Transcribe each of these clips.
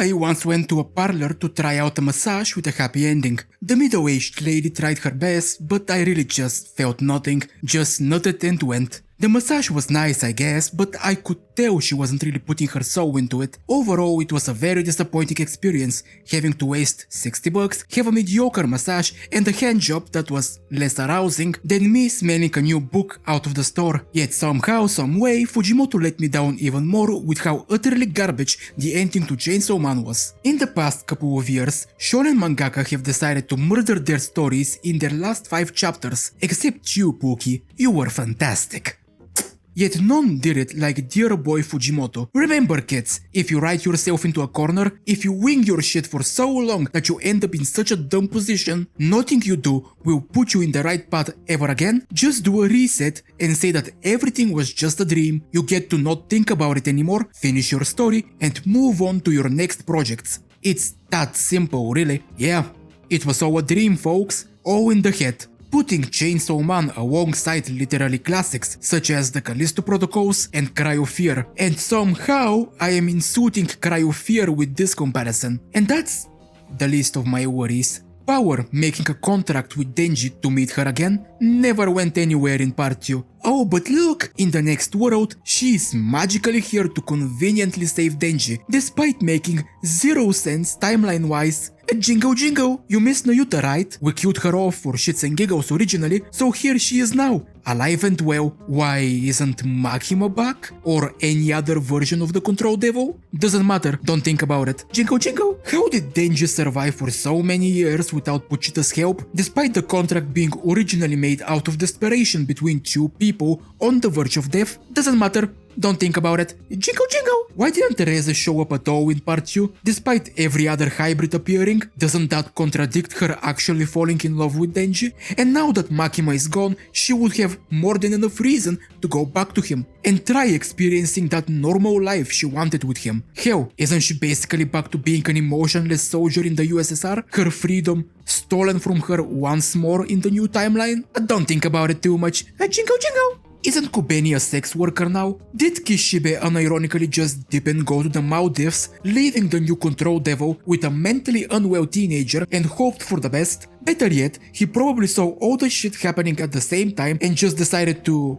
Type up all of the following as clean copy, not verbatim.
I once went to a parlor to try out a massage with a happy ending. The middle-aged lady tried her best, but I really just felt nothing, just nutted and went. The massage was nice, I guess, but I could tell she wasn't really putting her soul into it. Overall, it was a very disappointing experience, having to waste $60, have a mediocre massage, and a hand job that was less arousing than me smelling a new book out of the store. Yet somehow, some way, Fujimoto let me down even more with how utterly garbage the ending to Chainsaw Man was. In the past couple of years, shonen mangaka have decided to murder their stories in their last 5 chapters. Except you, Pookie, you were fantastic. Yet none did it like dear boy Fujimoto. Remember kids, if you write yourself into a corner, if you wing your shit for so long that you end up in such a dumb position, nothing you do will put you in the right path ever again. Just do a reset and say that everything was just a dream, you get to not think about it anymore, finish your story and move on to your next projects. It's that simple, really. Yeah, it was all a dream, folks, all in the head. Putting Chainsaw Man alongside literary classics such as the Callisto Protocols and Cry of Fear, and somehow I am insulting Cry of Fear with this comparison. And that's the least of my worries. Power making a contract with Denji to meet her again never went anywhere in part 2. Oh, but look, in the next world, she is magically here to conveniently save Denji, despite making 0 sense timeline-wise. Jingle jingle, you miss Nayuta, right? We killed her off for shits and giggles originally, so here she is now, alive and well. Why isn't Makima back? Or any other version of the Control Devil? Doesn't matter, don't think about it. Jingle jingle, how did Denji survive for so many years without Puchita's help, despite the contract being originally made out of desperation between 2 people on the verge of death? Doesn't matter. Don't think about it. Jingle jingle! Why didn't Teresa show up at all in part 2, despite every other hybrid appearing? Doesn't that contradict her actually falling in love with Denji? And now that Makima is gone, she would have more than enough reason to go back to him and try experiencing that normal life she wanted with him. Hell, isn't she basically back to being an emotionless soldier in the USSR? Her freedom stolen from her once more in the new timeline? Don't think about it too much. Jingle jingle! Isn't Kubeni a sex worker now? Did Kishibe unironically just dip and go to the Maldives, leaving the new Control Devil with a mentally unwell teenager and hoped for the best? Better yet, he probably saw all the shit happening at the same time and just decided to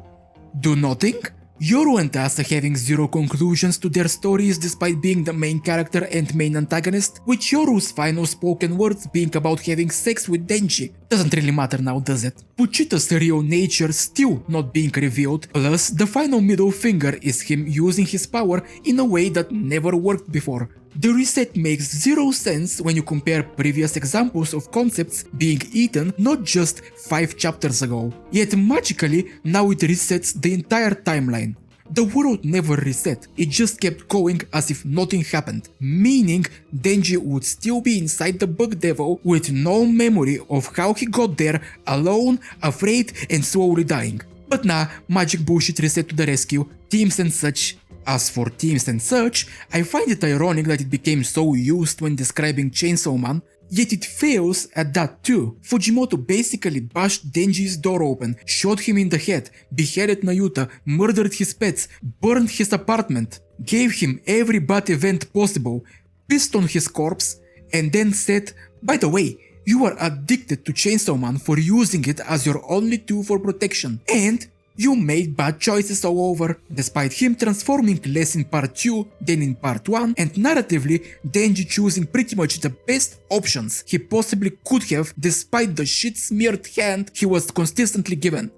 do nothing? Yoru and Asa having 0 conclusions to their stories despite being the main character and main antagonist, with Yoru's final spoken words being about having sex with Denji. Doesn't really matter now, does it? Puchita's real nature still not being revealed, plus the final middle finger is him using his power in a way that never worked before. The reset makes 0 sense when you compare previous examples of concepts being eaten not just 5 chapters ago. Yet magically, now it resets the entire timeline. The world never reset, it just kept going as if nothing happened, meaning Denji would still be inside the Bug Devil with no memory of how he got there, alone, afraid and slowly dying. But nah, magic bullshit reset to the rescue, teams and such. As for teams and such, I find it ironic that it became so used when describing Chainsaw Man, yet it fails at that too. Fujimoto basically bashed Denji's door open, shot him in the head, beheaded Nayuta, murdered his pets, burned his apartment, gave him every bad event possible, pissed on his corpse, and then said, by the way, you are addicted to Chainsaw Man for using it as your only tool for protection, and you made bad choices all over, despite him transforming less in part 2 than in part 1 and narratively Denji choosing pretty much the best options he possibly could have despite the shit-smeared hand he was consistently given.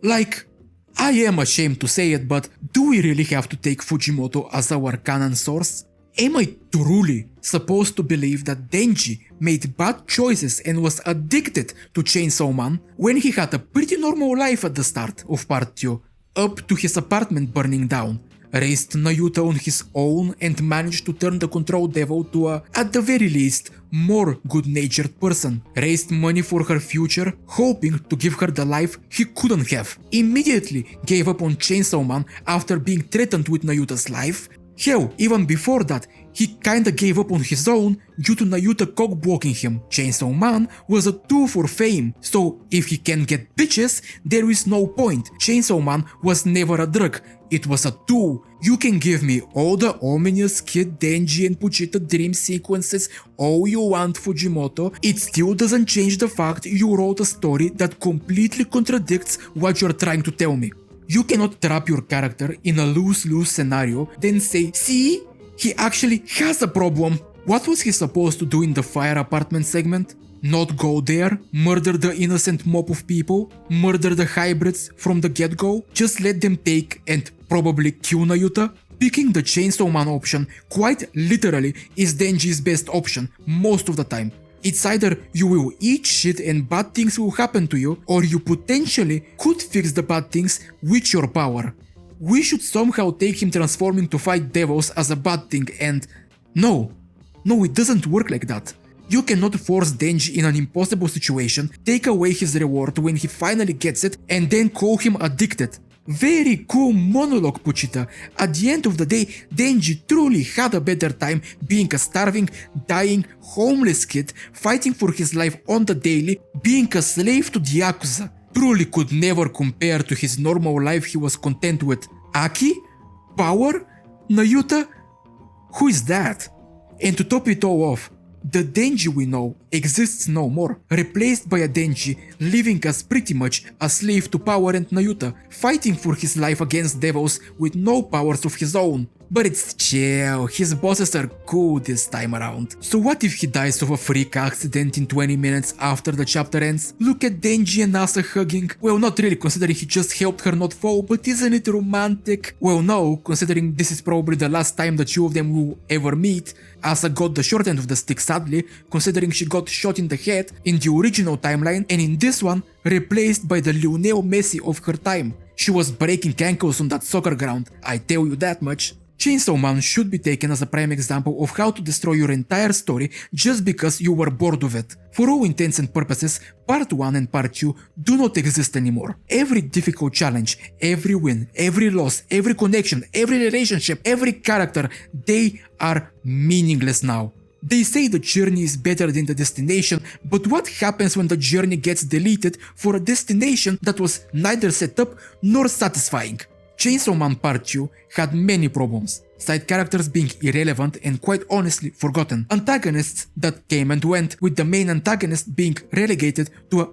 Like, I am ashamed to say it, but do we really have to take Fujimoto as our canon source? Am I truly supposed to believe that Denji made bad choices and was addicted to Chainsaw Man when he had a pretty normal life at the start of part 2, up to his apartment burning down, raised Nayuta on his own and managed to turn the Control Devil to a, at the very least, more good-natured person, raised money for her future, hoping to give her the life he couldn't have, immediately gave up on Chainsaw Man after being threatened with Nayuta's life? Hell, even before that, He kinda gave up on his own due to Nayuta cock-blocking him. Chainsaw Man was a tool for fame, so if he can get bitches, there is no point. Chainsaw Man was never a drug, it was a tool. You can give me all the ominous Kid Denji and Puchita dream sequences all you want, Fujimoto, it still doesn't change the fact you wrote a story that completely contradicts what you're trying to tell me. You cannot trap your character in a lose-lose scenario, then say, see? He actually has a problem. What was he supposed to do in the fire apartment segment? Not go there, murder the innocent mob of people, murder the hybrids from the get-go, just let them take and probably kill Nayuta? Picking the Chainsaw Man option quite literally is Denji's best option most of the time. It's either you will eat shit and bad things will happen to you, or you potentially could fix the bad things with your power. We should somehow take him transforming to fight devils as a bad thing and... No, it doesn't work like that. You cannot force Denji in an impossible situation, take away his reward when he finally gets it, and then call him addicted. Very cool monologue, Puchita. At the end of the day, Denji truly had a better time being a starving, dying, homeless kid, fighting for his life on the daily, being a slave to the Yakuza. Truly could never compare to his normal life he was content with. Aki? Power? Nayuta? Who is that? And to top it all off, the Denji we know exists no more, replaced by a Denji living as pretty much a slave to power and Nayuta, fighting for his life against devils with no powers of his own. But it's chill, his bosses are cool this time around. So what if he dies of a freak accident in 20 minutes after the chapter ends? Look at Denji and Asa hugging. Well, not really, considering he just helped her not fall, but isn't it romantic? Well, no, considering this is probably the last time the two of them will ever meet. Asa got the short end of the stick sadly, considering she got shot in the head in the original timeline, and in this one, replaced by the Lionel Messi of her time. She was breaking ankles on that soccer ground, I tell you that much. Chainsaw Man should be taken as a prime example of how to destroy your entire story just because you were bored of it. For all intents and purposes, Part 1 and Part 2 do not exist anymore. Every difficult challenge, every win, every loss, every connection, every relationship, every character, they are meaningless now. They say the journey is better than the destination, but what happens when the journey gets deleted for a destination that was neither set up nor satisfying? Chainsaw Man Part 2 had many problems, side characters being irrelevant and quite honestly forgotten, antagonists that came and went, with the main antagonist being relegated to a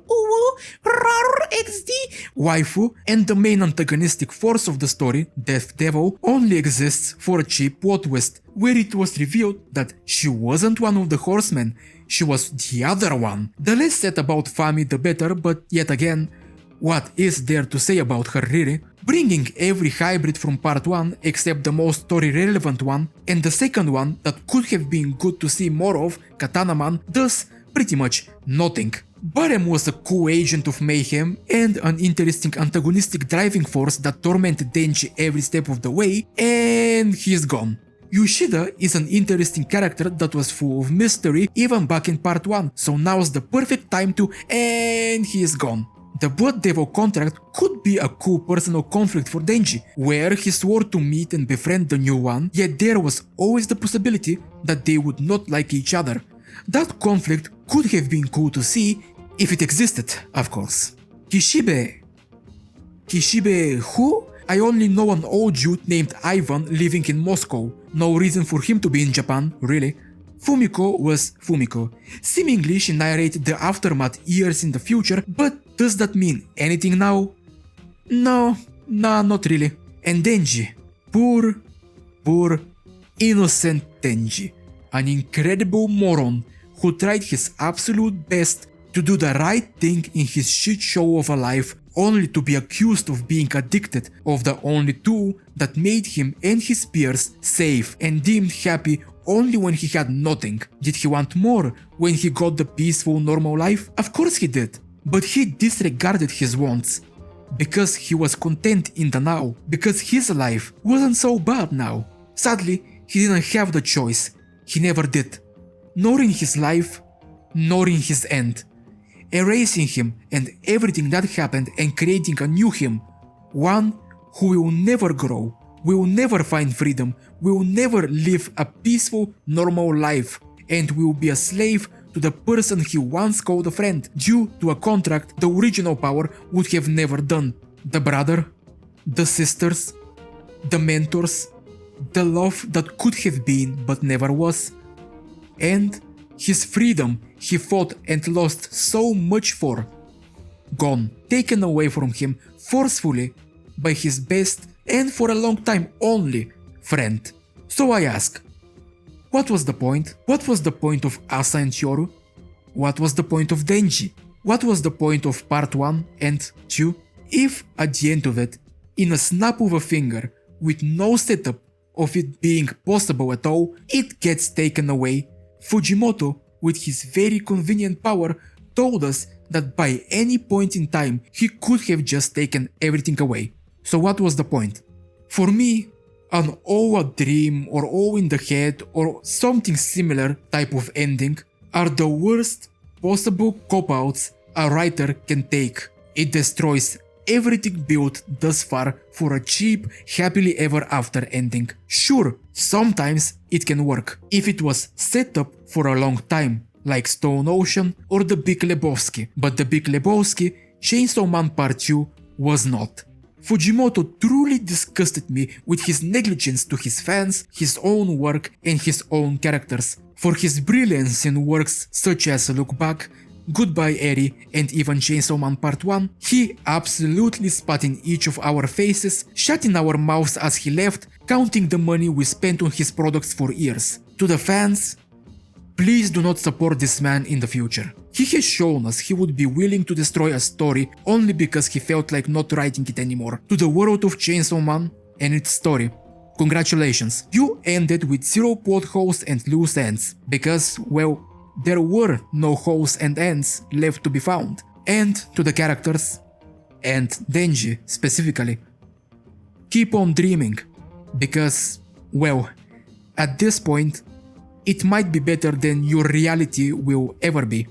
XD waifu, and the main antagonistic force of the story, Death Devil, only exists for a cheap plot twist, where it was revealed that she wasn't one of the horsemen, she was the other one. The less said about Fami the better, but yet again, what is there to say about her really? Bringing every hybrid from Part 1 except the most story relevant one, and the second one that could have been good to see more of, Katana Man, does pretty much nothing. Barem was a cool agent of mayhem and an interesting antagonistic driving force that tormented Denji every step of the way, and he's gone. Yoshida is an interesting character that was full of mystery even back in Part 1, so now's the perfect time to, and he is gone. The Blood Devil contract could be a cool personal conflict for Denji, where he swore to meet and befriend the new one, yet there was always the possibility that they would not like each other. That conflict could have been cool to see if it existed, of course. Kishibe. Kishibe who? I only know an old dude named Ivan living in Moscow. No reason for him to be in Japan, really. Fumiko was Fumiko. Seemingly she narrated the aftermath years in the future, but does that mean anything now? No, nah, not really. And Denji. Poor, innocent Denji. An incredible moron who tried his absolute best to do the right thing in his shit show of a life, only to be accused of being addicted of the only tool that made him and his peers safe and deemed happy only when he had nothing. Did he want more when he got the peaceful normal life? Of course he did, but he disregarded his wants. Because he was content in the now, because his life wasn't so bad now. Sadly, he didn't have the choice, he never did. Nor in his life, nor in his end. Erasing him and everything that happened and creating a new him. One who will never grow, will never find freedom, will never live a peaceful, normal life, and will be a slave to the person he once called a friend, due to a contract the original power would have never done. The brother, the sisters, the mentors, the love that could have been but never was, and his freedom he fought and lost so much for. Gone, taken away from him forcefully by his best and for a long time only friend. So I ask, what was the point? What was the point of Asa and Hyoru? What was the point of Denji? What was the point of part 1 and 2? If at the end of it, in a snap of a finger, with no setup of it being possible at all, it gets taken away, Fujimoto, with his very convenient power, told us that by any point in time he could have just taken everything away. So what was the point? For me, an all a dream or all in the head or something similar type of ending are the worst possible cop-outs a writer can take. It destroys everything built thus far for a cheap, happily ever after ending. Sure, sometimes it can work if it was set up for a long time, like Stone Ocean or The Big Lebowski, but The Big Lebowski, Chainsaw Man Part 2 was not. Fujimoto truly disgusted me with his negligence to his fans, his own work and his own characters. For his brilliance in works such as Look Back, Goodbye Eri and even Chainsaw Man Part 1, he absolutely spat in each of our faces, shut in our mouths as he left, counting the money we spent on his products for years. To the fans, please do not support this man in the future. He has shown us he would be willing to destroy a story only because he felt like not writing it anymore. To the world of Chainsaw Man and its story, congratulations, you ended with 0 plot holes and loose ends, because, well, there were no holes and ends left to be found. And to the characters, and Denji specifically, keep on dreaming, because, well, at this point, it might be better than your reality will ever be.